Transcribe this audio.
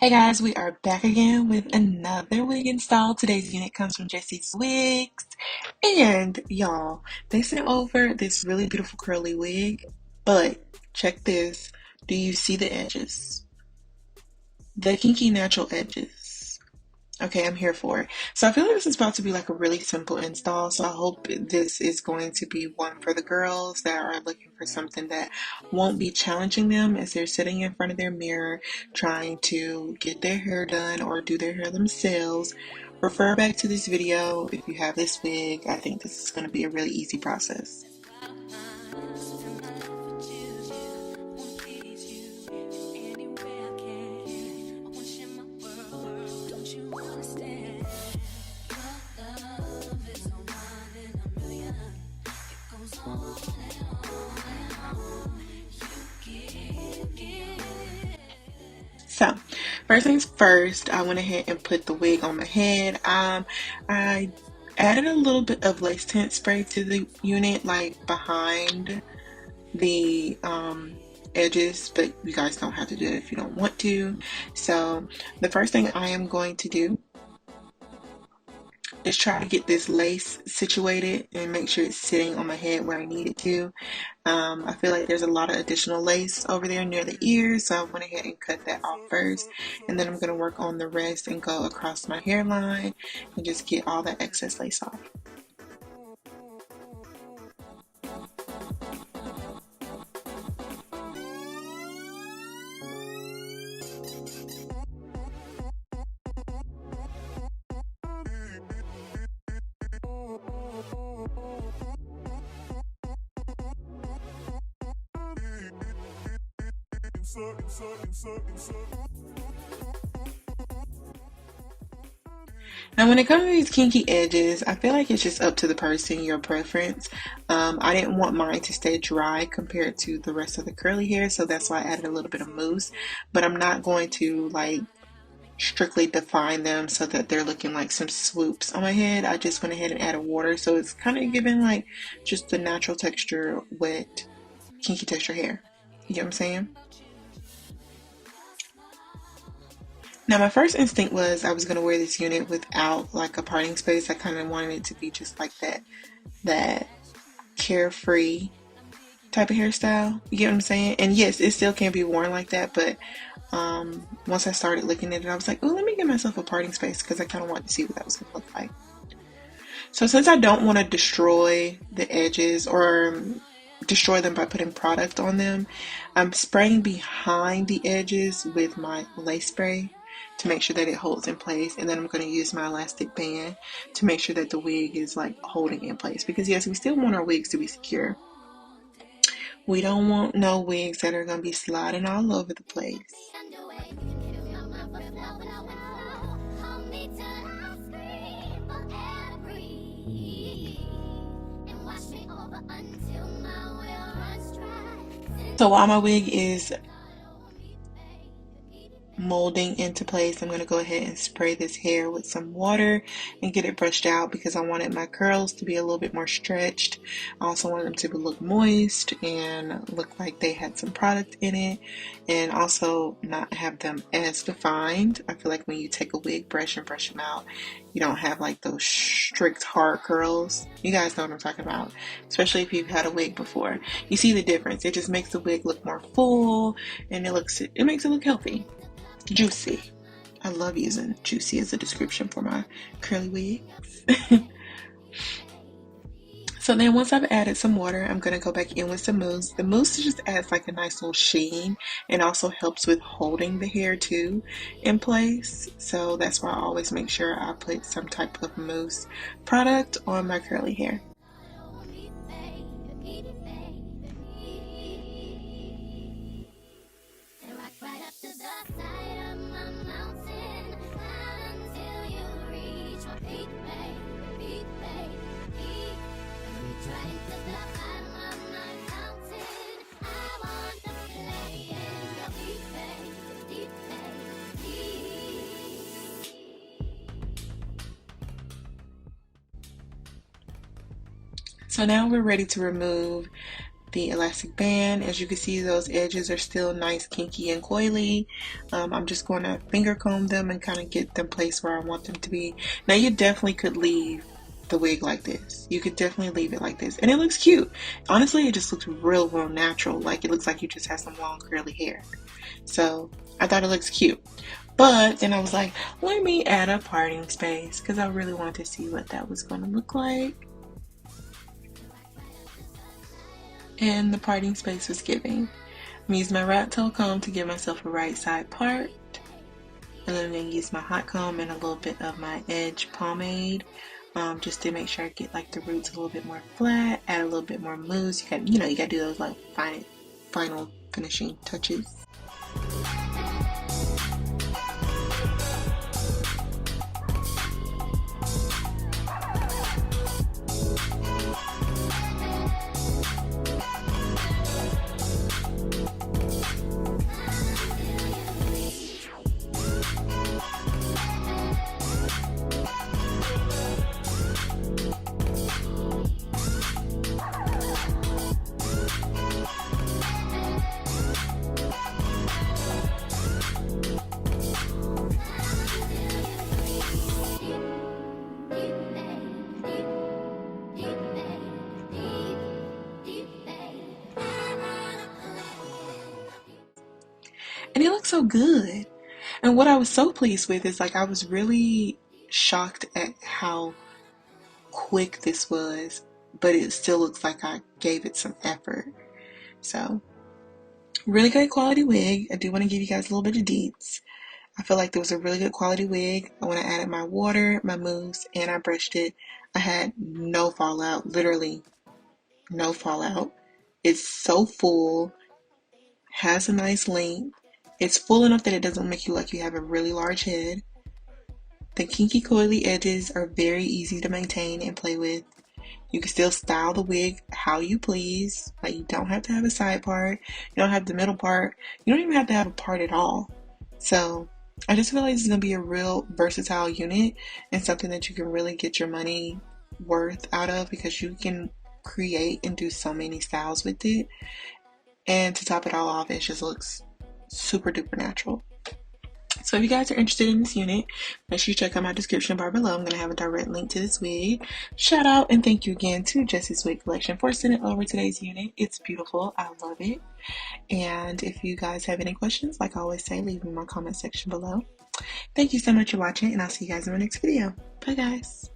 Hey guys, we are back again with another wig install. Today's unit comes from Jessie's Wigs. And y'all, they sent over this really beautiful curly wig, but check this. Do you see the edges? The kinky natural edges. Okay, I'm here for it. So I feel like this is about to be like a really simple install. So I hope this is going to be one for the girls that are looking for something that won't be challenging them as they're sitting in front of their mirror trying to get their hair done or do their hair themselves. Refer back to this video if you have this wig. I think this is going to be a really easy process. So, first things first, I went ahead and put the wig on my head. I added a little bit of lace tint spray to the unit, like behind the edges, but you guys don't have to do it if you don't want to. So, the first thing I am going to do is try to get this lace situated and make sure it's sitting on my head where I need it to. I feel like there's a lot of additional lace over there near the ears, so I went ahead and cut that off first, and then I'm going to work on the rest and go across my hairline and just get all that excess lace off. Now, when it comes to these kinky edges, I feel like it's just up to the person, your preference. I didn't want mine to stay dry compared to the rest of the curly hair, so that's why I added a little bit of mousse. But I'm not going to like strictly define them so that they're looking like some swoops on my head. I just went ahead and added water, so it's kind of giving like just the natural texture, wet, kinky texture hair. You get what I'm saying? Now, my first instinct was I was going to wear this unit without like a parting space. I kind of wanted it to be just like that carefree type of hairstyle. You get what I'm saying? And yes, it still can be worn like that, but once I started looking at it, I was like, oh, let me give myself a parting space because I kind of wanted to see what that was going to look like. So since I don't want to destroy the edges or destroy them by putting product on them, I'm spraying behind the edges with my lace spray to make sure that it holds in place, and then I'm going to use my elastic band to make sure that the wig is like holding in place, because yes, we still want our wigs to be secure. We don't want no wigs that are going to be sliding all over the place. So while my wig is molding into place, I'm going to go ahead and spray this hair with some water and get it brushed out because I wanted my curls to be a little bit more stretched. I also wanted them to look moist and look like they had some product in it, and also not have them as defined. I feel like when you take a wig brush and brush them out, you don't have like those strict hard curls. You guys know what I'm talking about, especially if you've had a wig before. You see the difference. It just makes the wig look more full, and it makes it look healthy. Juicy. I love using juicy as a description for my curly wigs. So then once I've added some water, I'm going to go back in with some mousse. The mousse just adds like a nice little sheen and also helps with holding the hair too in place. So that's why I always make sure I put some type of mousse product on my curly hair. So now we're ready to remove the elastic band. As you can see, those edges are still nice, kinky, and coily. I'm just going to finger comb them and kind of get them placed where I want them to be. Now, you definitely could leave the wig like this. You could definitely leave it like this, and it looks cute. Honestly, it just looks real natural. Like, it looks like you just have some long curly hair. So I thought it looks cute. But then I was like, let me add a parting space, because I really wanted to see what that was going to look like. And the parting space was giving. I'm using my rat tail comb to give myself a right side part. And then I'm going to use my hot comb and a little bit of my edge pomade, just to make sure I get like the roots a little bit more flat, add a little bit more mousse. You got, you got to do those like final finishing touches. And it looks so good. And what I was so pleased with is, like, I was really shocked at how quick this was, but it still looks like I gave it some effort. So, really good quality wig. I do want to give you guys a little bit of deets. I feel like there was a really good quality wig. When I added my water, my mousse, and I brushed it, I had no fallout. Literally no fallout. It's so full, has a nice length. It's full enough that it doesn't make you like you have a really large head. The kinky coily edges are very easy to maintain and play with. You can still style the wig how you please. Like, you don't have to have a side part. You don't have the middle part. You don't even have to have a part at all. So I just feel like this is going to be a real versatile unit and something that you can really get your money worth out of, because you can create and do so many styles with it. And to top it all off, it just looks super duper natural. So if you guys are interested in this unit, make sure you check out my description bar below. I'm going to have a direct link to this wig. Shout out and thank you again to Jessie's Wig Collection for sending over today's unit. It's beautiful. I love it. And if you guys have any questions, like I always say, leave them in my comment section below. Thank you so much for watching, and I'll see you guys in my next video. Bye, guys.